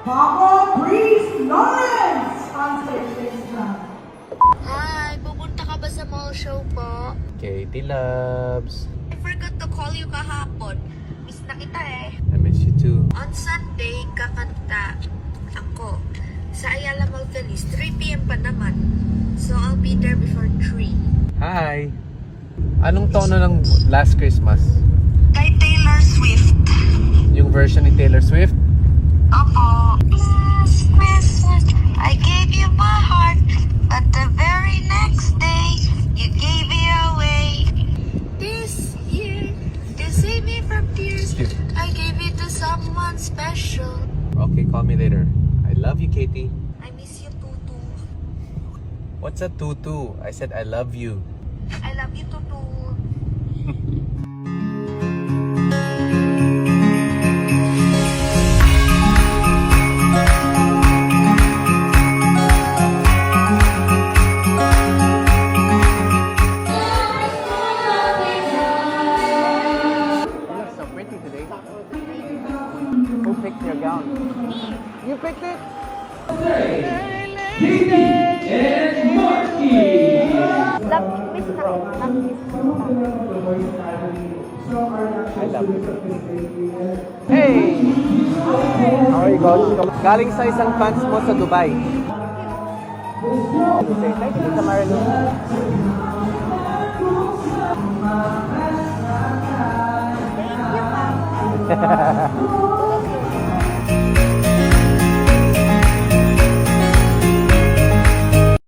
Papa Priest Lawrence on stage, ladies and gentlemen. Hi, pupunta ka ba sa mall show po? Katie loves. I forgot to call you kahapon. Miss na kita eh. I miss you too. On Sunday, kakanta ako sa Ayala Mall Feliz. 3 p.m. pa naman. So, I'll be there before 3. Hi! Anong tono ng Last Christmas? Kay Taylor Swift. Yung version ni Taylor Swift? Opo. Last Christmas, I gave you my heart. But the very next day, you gave it away. This year, to save me from tears, I gave it to someone special. Okay, call me later. I love you, Katie. I miss you, Tutu. What's a tutu? I said I love you. I love you, Tutu. You look so pretty today. Who picked your gown? You picked it? I love you. Hey! How are you, Coach? Galing sa isang fans mo sa Dubai. Say thank you to Marilyn. Thank you, Mama.